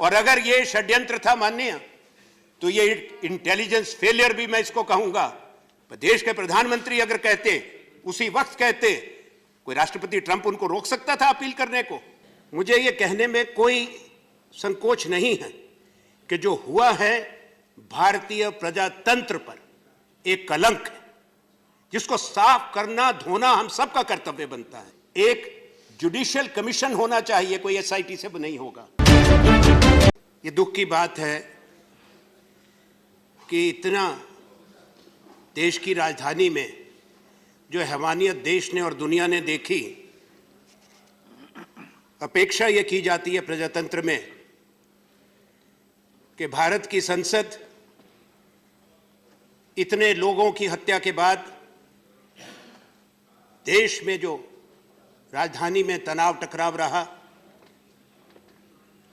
और अगर ये षड्यंत्र था माननीय, तो ये इंटेलिजेंस फेलियर भी मैं इसको कहूंगा। देश के प्रधानमंत्री अगर कहते, उसी वक्त कहते, कोई राष्ट्रपति ट्रंप उनको रोक सकता था अपील करने को? मुझे ये कहने में कोई संकोच नहीं है कि जो हुआ है भारतीय प्रजातंत्र पर एक कलंक है, जिसको साफ करना धोना हम सबका कर्तव्य बनता है। एक जुडिशियल कमीशन होना चाहिए, कोई एसआईटी से नहीं होगा। ये दुख की बात है कि इतना देश की राजधानी में जो हैवानियत देश ने और दुनिया ने देखी, अपेक्षा ये की जाती है प्रजातंत्र में कि भारत की संसद इतने लोगों की हत्या के बाद देश में जो राजधानी में तनाव टकराव रहा,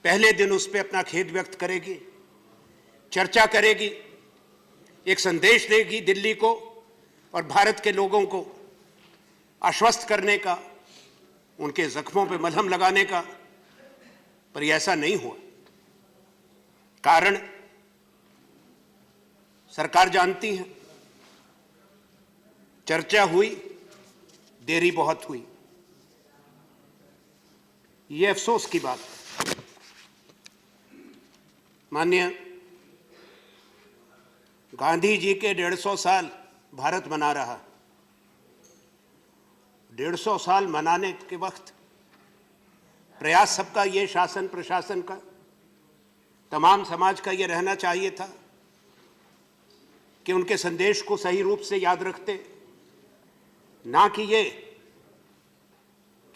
पहले दिन उस पर अपना खेद व्यक्त करेगी, चर्चा करेगी, एक संदेश देगी दिल्ली को और भारत के लोगों को आश्वस्त करने का, उनके जख्मों पे मलहम लगाने का। पर यह ऐसा नहीं हुआ। कारण सरकार जानती है, चर्चा हुई, देरी बहुत हुई। यह अफसोस की बात है। माननीय गांधी जी के 150 साल भारत मना रहा। 150 साल मनाने के वक्त प्रयास सबका, ये शासन प्रशासन का, तमाम समाज का ये रहना चाहिए था कि उनके संदेश को सही रूप से याद रखते, ना कि ये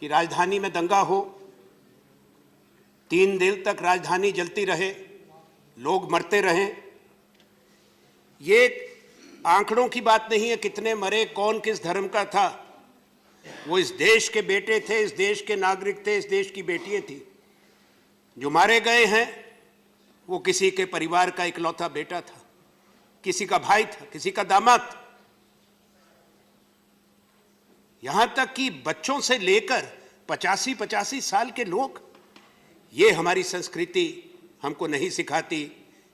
कि राजधानी में दंगा हो, 3 दिन तक राजधानी जलती रहे, लोग मरते रहें। ये आंकड़ों की बात नहीं है कितने मरे, कौन किस धर्म का था। वो इस देश के बेटे थे, इस देश के नागरिक थे, इस देश की बेटियां थी। जो मारे गए हैं वो किसी के परिवार का इकलौता बेटा था, किसी का भाई था, किसी का दामाद था। यहां तक कि बच्चों से लेकर 85 साल के लोग। ये हमारी संस्कृति हमको नहीं सिखाती,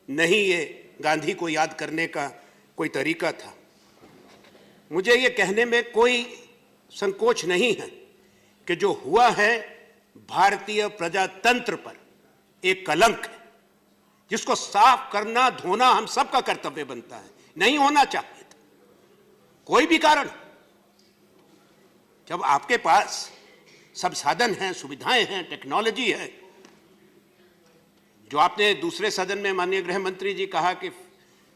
नहीं ये गांधी को याद करने का कोई तरीका था। मुझे ये कहने में कोई संकोच नहीं है कि जो हुआ है भारतीय प्रजातंत्र पर एक कलंक है, जिसको साफ करना धोना हम सबका कर्तव्य बनता है। नहीं होना चाहिए था, कोई भी कारण। जब आपके पास सब साधन हैं, सुविधाएं हैं, टेक्नोलॉजी है, जो आपने दूसरे सदन में माननीय गृह मंत्री जी कहा कि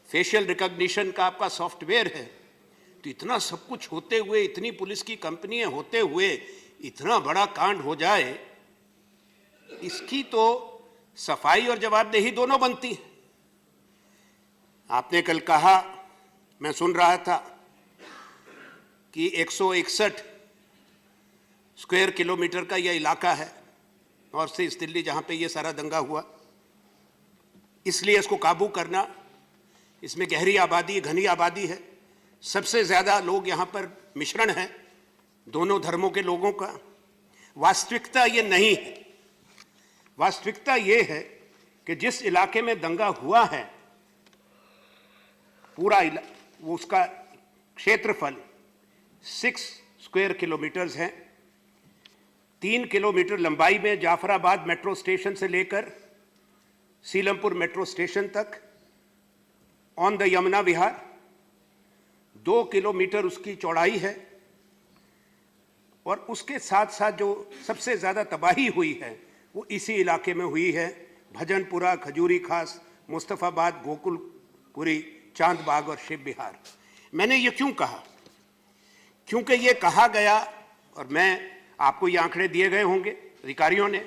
फेशियल रिकॉग्निशन का आपका सॉफ्टवेयर है, तो इतना सब कुछ होते हुए, इतनी पुलिस की कंपनियां होते हुए इतना बड़ा कांड हो जाए, इसकी तो सफाई और जवाबदेही दोनों बनती है। आपने कल कहा, मैं सुन रहा था कि 161 स्क्वायर किलोमीटर का यह इलाका है और से इस दिल्ली जहां पे ये सारा दंगा हुआ, इसलिए इसको काबू करना, इसमें गहरी आबादी, घनी आबादी है, सबसे ज्यादा लोग यहां पर मिश्रण है दोनों धर्मों के लोगों का। वास्तविकता ये नहीं है। वास्तविकता ये है कि जिस इलाके में दंगा हुआ है, पूरा वो उसका क्षेत्रफल 6 स्क्वायर किलोमीटर्स है। 3 किलोमीटर लंबाई में जाफराबाद मेट्रो स्टेशन से लेकर सीलमपुर मेट्रो स्टेशन तक on the Yamuna Vihar, 2 kilometre उसकी चौड़ाई है। और उसके साथ साथ जो सबसे ज्यादा तबाही हुई है वो इसी इलाके में हुई है। भजनपुरा, खजूरी खास, मुस्तफाबाद, गोकुलपुरी, चांदबाग और शिव विहार। मैंने ये क्यों कहा? क्योंकि ये कहा गया, और मैं आपको ये आंकड़े दिए गए होंगे अधिकारियों ने,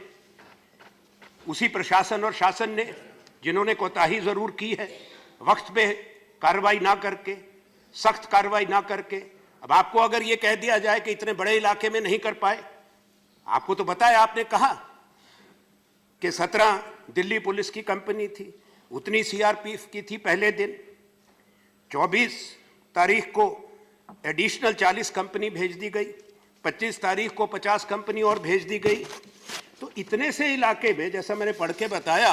उसी प्रशासन और शासन ने जिन्होंने कोताही जरूर की है, वक्त पे कार्रवाई ना करके, सख्त कार्रवाई ना करके। अब आपको अगर ये कह दिया जाए कि इतने बड़े इलाके में नहीं कर पाए, आपको तो बताया, आपने कहा कि 17 दिल्ली पुलिस की कंपनी थी, उतनी सीआरपीएफ की थी पहले दिन। 24 तारीख को एडिशनल 40 कंपनी भेज दी गई, 25 तारीख को 50 कंपनी और भेज दी गई। तो इतने से इलाके में, जैसा मैंने पढ़ के बताया,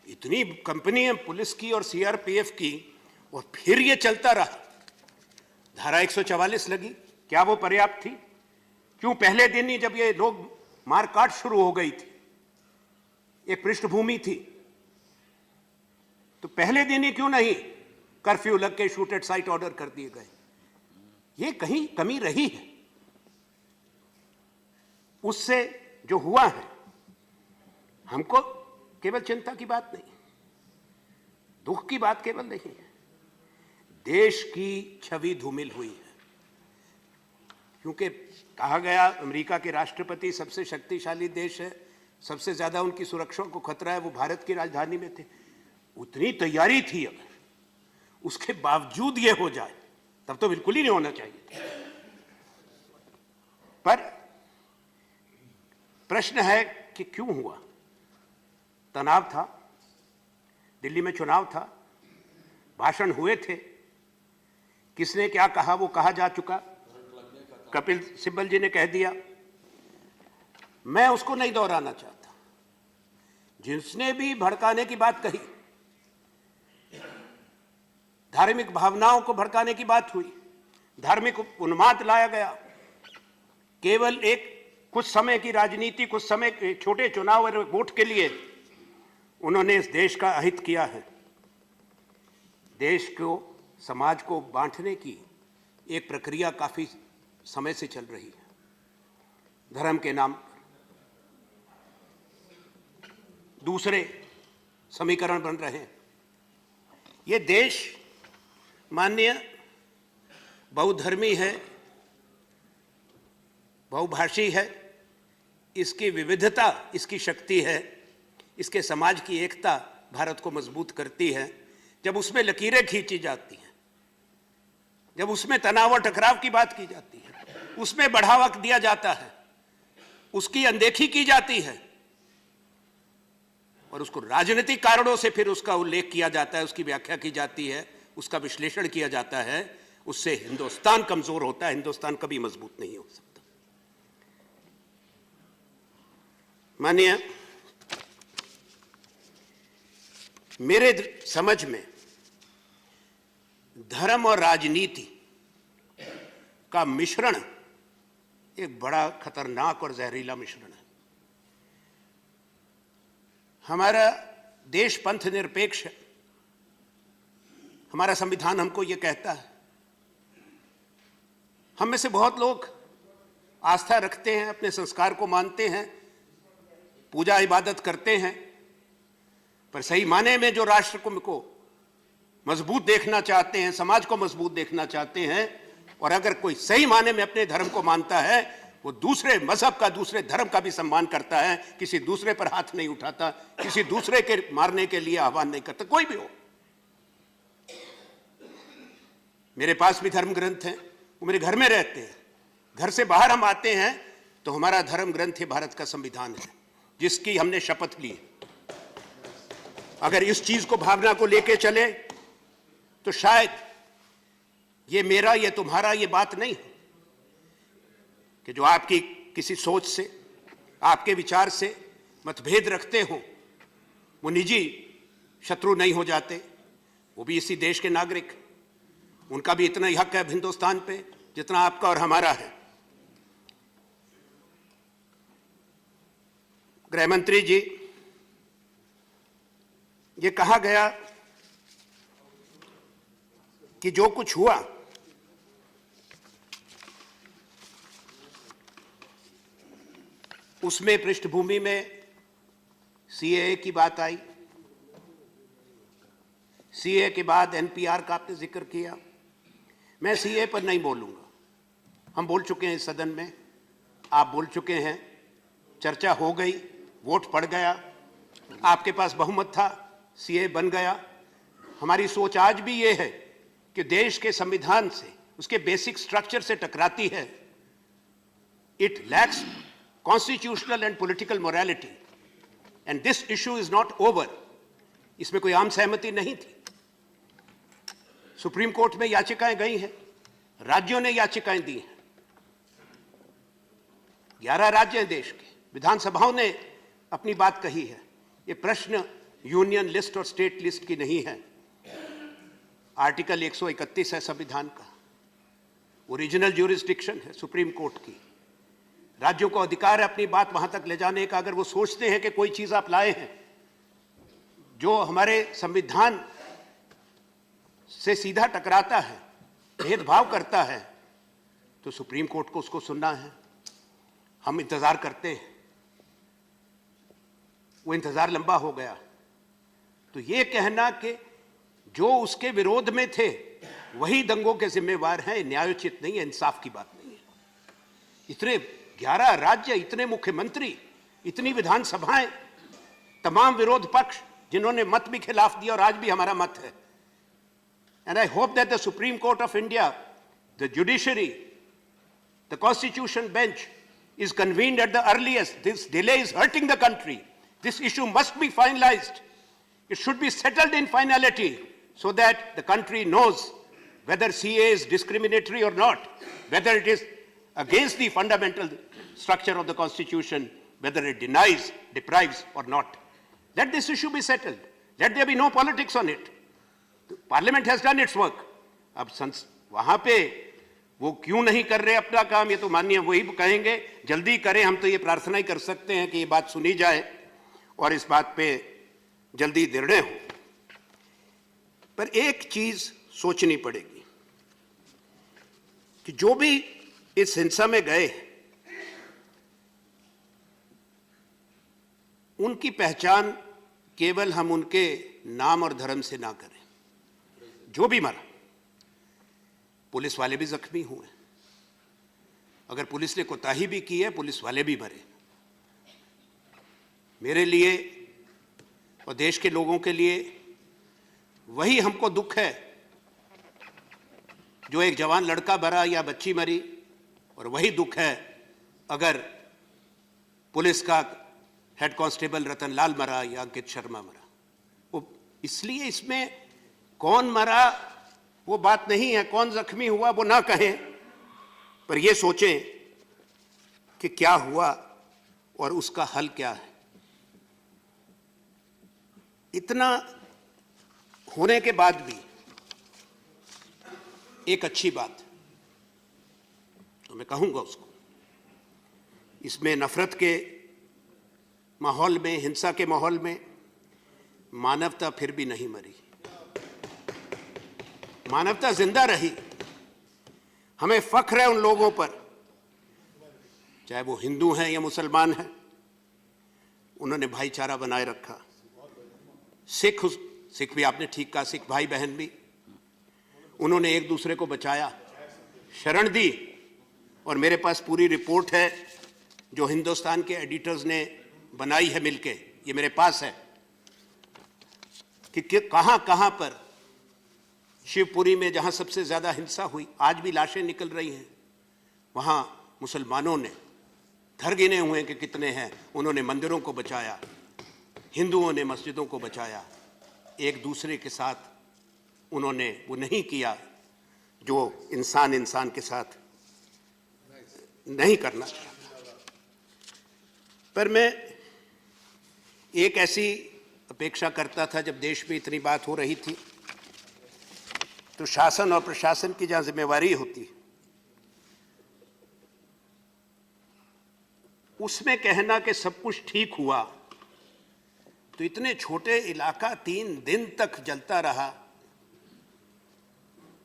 इतनी कंपनी है पुलिस की और सीआरपीएफ की, और फिर ये चलता रहा। धारा 144 लगी, क्या वो पर्याप्त थी? क्यों पहले दिन ही जब ये लोग मारकाट शुरू हो गई थी, एक पृष्ठभूमि थी, तो पहले दिन ही क्यों नहीं कर्फ्यू लग के शूट एट साइट ऑर्डर कर दिए गए? ये कहीं कमी रही है। उससे जो हुआ है, हमको केवल चिंता की बात नहीं, दुख की बात केवल नहीं है, देश की छवि धूमिल हुई है। क्योंकि कहा गया अमेरिका के राष्ट्रपति सबसे शक्तिशाली देश है, सबसे ज्यादा उनकी सुरक्षा को खतरा है, वो भारत की राजधानी में थे। उतनी तैयारी थी, अगर उसके बावजूद ये हो जाए तब तो बिल्कुल ही नहीं होना चाहिए। पर प्रश्न है कि क्यों हुआ? तनाव था, दिल्ली में चुनाव था, भाषण हुए थे, किसने क्या कहा वो कहा जा चुका, कपिल सिब्बल जी ने कह दिया, मैं उसको नहीं दोहराना चाहता। जिसने भी भड़काने की बात कही, धार्मिक भावनाओं को भड़काने की बात हुई, धार्मिक उन्माद लाया गया, केवल एक कुछ समय की राजनीति, कुछ समय छोटे चुनाव और वोट के लिए उन्होंने इस देश का अहित किया है। देश को, समाज को बांटने की एक प्रक्रिया काफी समय से चल रही है, धर्म के नाम पर दूसरे समीकरण बन रहे हैं। ये देश माननीय बहुधर्मी है, बहुभाषी है, इसकी विविधता इसकी शक्ति है, इसके समाज की एकता भारत को मजबूत करती है। जब उसमें लकीरें खींची जाती हैं, जब उसमें तनाव और टकराव की बात की जाती है, उसमें बढ़ावा दिया जाता है, उसकी अनदेखी की जाती है और उसको राजनीतिक कारणों से फिर उसका उल्लेख किया जाता है, उसकी व्याख्या की जाती है, उसका विश्लेषण किया जाता है, उससे हिंदुस्तान कमजोर होता है, हिंदुस्तान कभी मजबूत नहीं हो सकता। मानिए, मेरे समझ में धर्म और राजनीति का मिश्रण एक बड़ा खतरनाक और जहरीला मिश्रण है। हमारा देश पंथ निरपेक्ष है, हमारा संविधान हमको यह कहता है। हम में से बहुत लोग आस्था रखते हैं, अपने संस्कार को मानते हैं, पूजा इबादत करते हैं, पर सही माने में जो राष्ट्र को मजबूत देखना चाहते हैं, समाज को मजबूत देखना चाहते हैं, और अगर कोई सही माने में अपने धर्म को मानता है, वो दूसरे मजहब का, दूसरे धर्म का भी सम्मान करता है, किसी दूसरे पर हाथ नहीं उठाता, किसी दूसरे के मारने के लिए आह्वान नहीं करता, कोई भी हो। मेरे पास भी धर्म ग्रंथ हैं, वो मेरे घर में रहते हैं। घर से बाहर हम आते हैं तो हमारा धर्म ग्रंथ ही भारत का संविधान है, जिसकी हमने शपथ ली। अगर इस चीज को, भावना को लेके चले तो शायद ये मेरा, ये तुम्हारा, ये बात नहीं है कि जो आपकी किसी सोच से, आपके विचार से मतभेद रखते हो, वो निजी शत्रु नहीं हो जाते। वो भी इसी देश के नागरिक, उनका भी इतना ही हक है हिंदुस्तान पे जितना आपका और हमारा है। गृह मंत्री जी, ये कहा गया कि जो कुछ हुआ उसमें पृष्ठभूमि में सीएए की बात आई, सीएए के बाद एनपीआर का आपने जिक्र किया। मैं सीएए पर नहीं बोलूंगा, हम बोल चुके हैं इस सदन में, आप बोल चुके हैं, चर्चा हो गई, वोट पड़ गया, आपके पास बहुमत था, सीएए बन गया। हमारी सोच आज भी ये है कि देश के संविधान से, उसके बेसिक स्ट्रक्चर से टकराती है। It lacks constitutional and political morality and this issue is not over. इसमें कोई आम सहमति नहीं थी। सुप्रीम कोर्ट में याचिकाएं गई हैं, राज्यों ने याचिकाएं दी हैं, 11 राज्य हैं देश के, विधानसभाओं ने अपनी बात कही है। ये प्रश्न यूनियन लिस्ट और स्टेट लिस्ट की नहीं है। आर्टिकल 131 है संविधान का, ओरिजिनल ज्यूरिसडिक्शन है सुप्रीम कोर्ट की। राज्यों को अधिकार है अपनी बात वहां तक ले जाने का। अगर वो सोचते हैं कि कोई चीज आप लाए हैं जो हमारे संविधान से सीधा टकराता है, भेदभाव करता है, तो सुप्रीम कोर्ट को उसको सुनना है। हम इंतजार करते हैं, वो इंतजार लंबा हो गया। तो ये कहना कि जो उसके विरोध में थे वही दंगों के जिम्मेवार हैं, न्यायोचित नहीं है, इंसाफ की बात नहीं है। इतने 11 राज्य, इतने मुख्यमंत्री, इतनी विधानसभाएं, तमाम विरोध पक्ष जिन्होंने मत भी खिलाफ दिया और आज भी हमारा मत है। And I hope that the supreme court of India, the judiciary, the constitution bench is convened at the earliest. This delay is hurting the country. This issue must be finalized. It should be settled in finality so that the country knows whether CA is discriminatory or not, whether it is against the fundamental structure of the constitution, whether it denies, deprives or not. Let this issue be settled. Let there be no politics on it. Parliament has done its work. अब वहां पे वो क्यों नहीं कर रहे अपना काम, ये तो माननीय वही कहेंगे। जल्दी करें, हम तो ये प्रार्थना ही कर सकते हैं कि ये बात सुनी जाए और इस बात पे जल्दी निर्णय हो। पर एक चीज सोचनी पड़ेगी कि जो भी इस हिंसा में गए उनकी पहचान केवल हम उनके नाम और धर्म से ना करें। जो भी मरा, पुलिस वाले भी जख्मी हुए, अगर पुलिस ने कोताही भी की है, पुलिस वाले भी मरे। मेरे लिए और देश के लोगों के लिए वही हमको दुख है जो एक जवान लड़का मरा या बच्ची मरी, और वही दुख है अगर पुलिस का हेड कांस्टेबल रतन लाल मरा या अंकित शर्मा मरा। वो इसलिए इसमें कौन मरा वो बात नहीं है, कौन जख्मी हुआ वो ना कहें, पर ये सोचें कि क्या हुआ और उसका हल क्या है। इतना होने के बाद भी एक अच्छी बात तो मैं कहूंगा उसको, इसमें नफरत के माहौल में, हिंसा के माहौल में मानवता फिर भी नहीं मरी, मानवता जिंदा रही। हमें फख्र है उन लोगों पर, चाहे वो हिंदू हैं या मुसलमान हैं, उन्होंने भाईचारा बनाए रखा। सिख भी आपने ठीक कहा, सिख भाई बहन भी, उन्होंने एक दूसरे को बचाया, शरण दी। और मेरे पास पूरी रिपोर्ट है जो हिंदुस्तान के एडिटर्स ने बनाई है मिलके, ये मेरे पास है कि कहां कहां पर शिवपुरी में जहां सबसे ज्यादा हिंसा हुई, आज भी लाशें निकल रही हैं, वहां मुसलमानों ने घर गिने हुए कि कितने हैं, उन्होंने मंदिरों को बचाया, हिंदुओं ने मस्जिदों को बचाया। एक दूसरे के साथ उन्होंने वो नहीं किया जो इंसान इंसान के साथ नहीं करना चाहता। पर मैं एक ऐसी अपेक्षा करता था, जब देश में इतनी बात हो रही थी तो शासन और प्रशासन की जहां जिम्मेवारी होती उसमें कहना कि सब कुछ ठीक हुआ, तो इतने छोटे इलाका 3 दिन तक जलता रहा,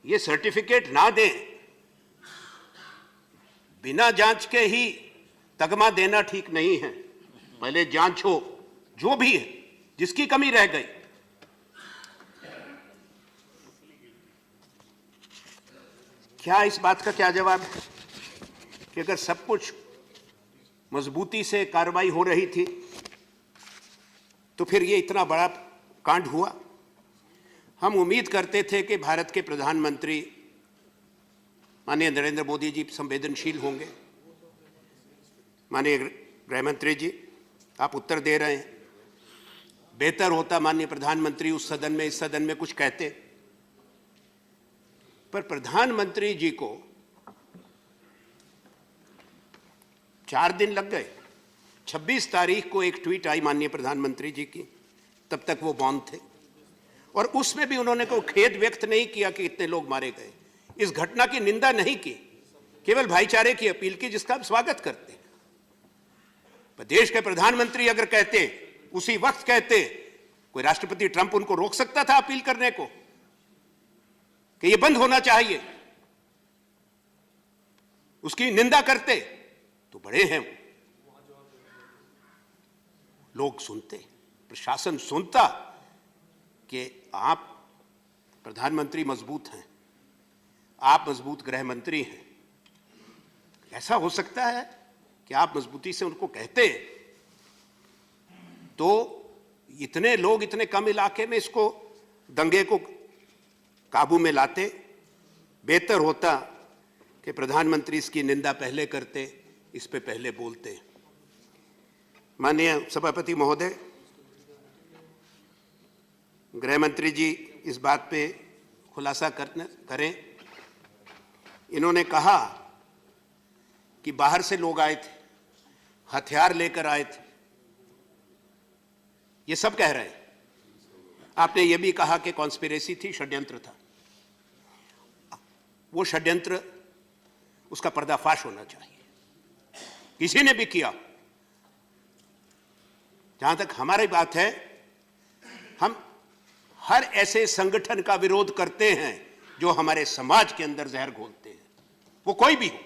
ये सर्टिफिकेट ना दें, बिना जांच के ही तगमा देना ठीक नहीं है। पहले जांच हो, जो भी है, जिसकी कमी रह गई। क्या इस बात का क्या जवाब है कि अगर सब कुछ मजबूती से कार्रवाई हो रही थी तो फिर ये इतना बड़ा कांड हुआ? हम उम्मीद करते थे कि भारत के प्रधानमंत्री माननीय नरेंद्र मोदी जी संवेदनशील होंगे। माननीय गृह मंत्री जी, आप उत्तर दे रहे हैं, बेहतर होता माननीय प्रधानमंत्री उस सदन में, इस सदन में कुछ कहते। पर प्रधानमंत्री जी को 4 दिन लग गए। 26 तारीख को एक ट्वीट आई माननीय प्रधानमंत्री जी की, तब तक वो बॉन्ड थे, और उसमें भी उन्होंने कोई खेद व्यक्त नहीं किया कि इतने लोग मारे गए। इस घटना की निंदा नहीं की, केवल भाईचारे की अपील की, जिसका हम स्वागत करते हैं। पर देश के प्रधानमंत्री अगर कहते, उसी वक्त कहते, कोई राष्ट्रपति ट्रंप उनको रोक सकता था अपील करने को कि यह बंद होना चाहिए, उसकी निंदा करते तो बड़े हैं वो। लोग सुनते, प्रशासन सुनता कि आप प्रधानमंत्री मजबूत हैं, आप मजबूत गृह मंत्री हैं। ऐसा हो सकता है कि आप मजबूती से उनको कहते तो इतने लोग इतने कम इलाके में इसको दंगे को काबू में लाते। बेहतर होता कि प्रधानमंत्री इसकी निंदा पहले करते, इस पे पहले बोलते। माननीय सभापति महोदय, गृह मंत्री जी इस बात पे खुलासा करें। इन्होंने कहा कि बाहर से लोग आए थे, हथियार लेकर आए थे, ये सब कह रहे हैं। आपने ये भी कहा कि कॉन्स्पिरेसी थी, षड्यंत्र था। वो षड्यंत्र, उसका पर्दाफाश होना चाहिए, किसी ने भी किया। जहां तक हमारी बात है, हम हर ऐसे संगठन का विरोध करते हैं जो हमारे समाज के अंदर जहर घोलते हैं, वो कोई भी हो।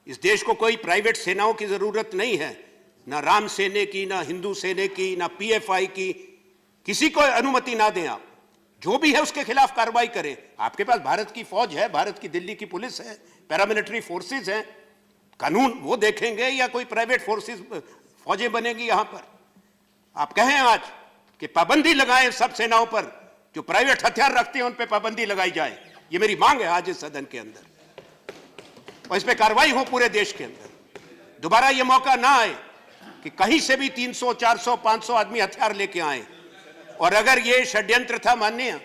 इस देश को कोई प्राइवेट सेनाओं की जरूरत नहीं है, ना राम सेने की, ना हिंदू सेने की, ना पीएफआई की। किसी को अनुमति ना दें आप, जो भी है उसके खिलाफ कार्रवाई करें। आपके पास भारत की फौज है, भारत की दिल्ली की पुलिस है, पैरामिलिट्री फोर्सेस हैं, कानून वो देखेंगे या कोई प्राइवेट फोर्सेस फौजें बनेगी यहां पर। आप कहें आज कि पाबंदी लगाएं सब सेनाओं पर, जो प्राइवेट हथियार रखते हैं उन पर पाबंदी लगाई जाए। ये मेरी मांग है आज इस सदन के अंदर, और इस पर कार्रवाई हो पूरे देश के अंदर। दोबारा ये मौका ना आए कि कहीं से भी 300, 400, 500 आदमी हथियार लेके आए। और अगर ये षड्यंत्र था माननीय,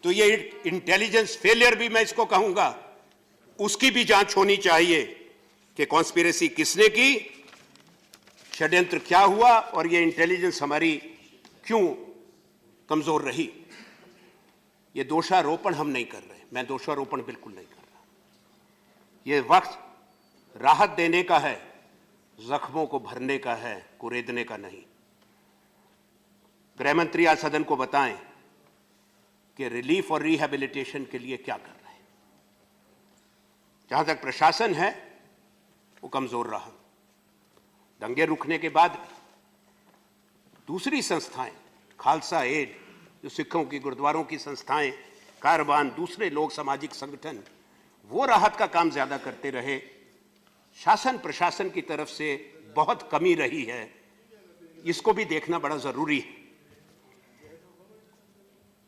तो ये इंटेलिजेंस फेलियर भी मैं इसको कहूंगा, उसकी भी जांच होनी चाहिए कि कॉन्स्पिरेसी किसने की, षड्यंत्र क्या हुआ, और ये इंटेलिजेंस हमारी क्यों कमजोर रही। ये दोषारोपण हम नहीं कर रहे, मैं दोषारोपण बिल्कुल नहीं कर रहा। ये वक्त राहत देने का है, जख्मों को भरने का है, कुरेदने का नहीं। गृह मंत्री आज सदन को बताएं कि रिलीफ और रिहैबिलिटेशन के लिए क्या कर रहे हैं। जहां तक प्रशासन है वो कमजोर रहा, दंगे रुकने के बाद भी दूसरी संस्थाएं, खालसा एड, जो सिखों की गुरुद्वारों की संस्थाएं, कारवान, दूसरे लोग, सामाजिक संगठन, वो राहत का काम ज्यादा करते रहे। शासन प्रशासन की तरफ से बहुत कमी रही है, इसको भी देखना बड़ा जरूरी है।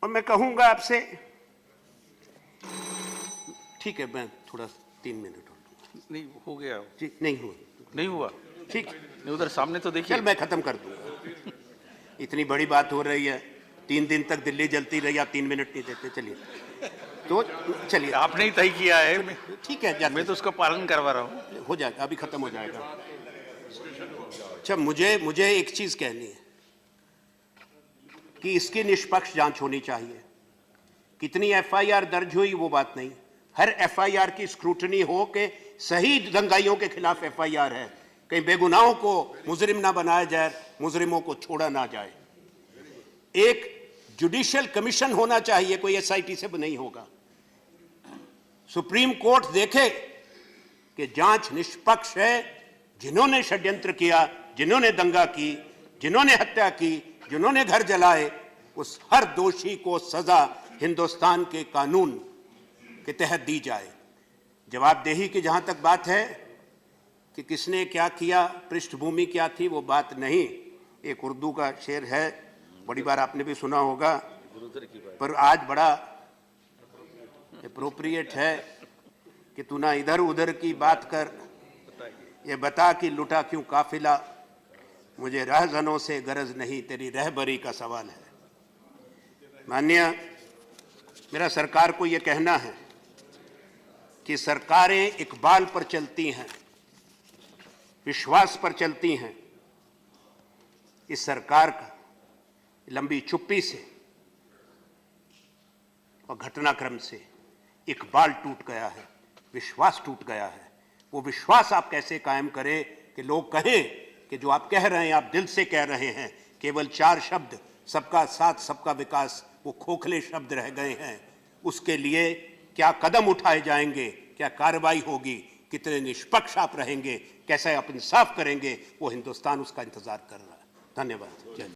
और मैं कहूंगा आपसे, ठीक है, मैं थोड़ा 3 मिनट और लूंगा। नहीं हो गया जी, नहीं हुआ, नहीं हुआ, ठीक, नहीं उधर सामने तो देखिए। चल मैं खत्म कर दूंगा। इतनी बड़ी बात हो रही है, 3 दिन तक दिल्ली जलती रही, आप 3 मिनट नहीं देते। चलिए, तो चलिए, आपने ही तय किया है, ठीक है, मैं तो उसका पालन करवा रहा हूँ। हो जाएगा, अभी खत्म हो जाएगा। अच्छा, मुझे एक चीज कहनी है कि इसकी निष्पक्ष जांच होनी चाहिए। कितनी एफआईआर दर्ज हुई वो बात नहीं, हर एफआईआर की स्क्रूटनी हो के सही दंगाइयों के खिलाफ एफआईआर है, कहीं बेगुनाहों को मुजरिम ना बनाया जाए, मुजरिमों को छोड़ा ना जाए। एक जुडिशियल कमीशन होना चाहिए, कोई एसआईटी से नहीं होगा। सुप्रीम कोर्ट देखे कि जांच निष्पक्ष है, जिन्होंने षड्यंत्र किया, जिन्होंने दंगा की, जिन्होंने हत्या की, जिन्होंने घर जलाए, उस हर दोषी को सजा हिंदुस्तान के कानून के तहत दी जाए। जवाबदेही की जहां तक बात है कि किसने क्या किया, पृष्ठभूमि क्या थी, वो बात नहीं। एक उर्दू का शेर है, बड़ी बार आपने भी सुना होगा, पर आज बड़ा एप्रोप्रिएट है कि तू ना इधर उधर की बात कर, ये बता कि लुटा क्यों काफिला, मुझे रहजनों से गरज नहीं, तेरी रहबरी का सवाल है। माननीय, मेरा सरकार को यह कहना है कि सरकारें इकबाल पर चलती हैं, विश्वास पर चलती हैं। इस सरकार का लंबी चुप्पी से और घटनाक्रम से इकबाल टूट गया है, विश्वास टूट गया है। वो विश्वास आप कैसे कायम करें कि लोग कहें कि जो आप कह रहे हैं, आप दिल से कह रहे हैं, केवल 4 शब्द सबका साथ सबका विकास वो खोखले शब्द रह गए हैं। उसके लिए क्या कदम उठाए जाएंगे, क्या कार्रवाई होगी, कितने निष्पक्ष आप रहेंगे, कैसे आप इंसाफ करेंगे, वो हिंदुस्तान उसका इंतजार कर रहा है। धन्यवाद। जय हिंद।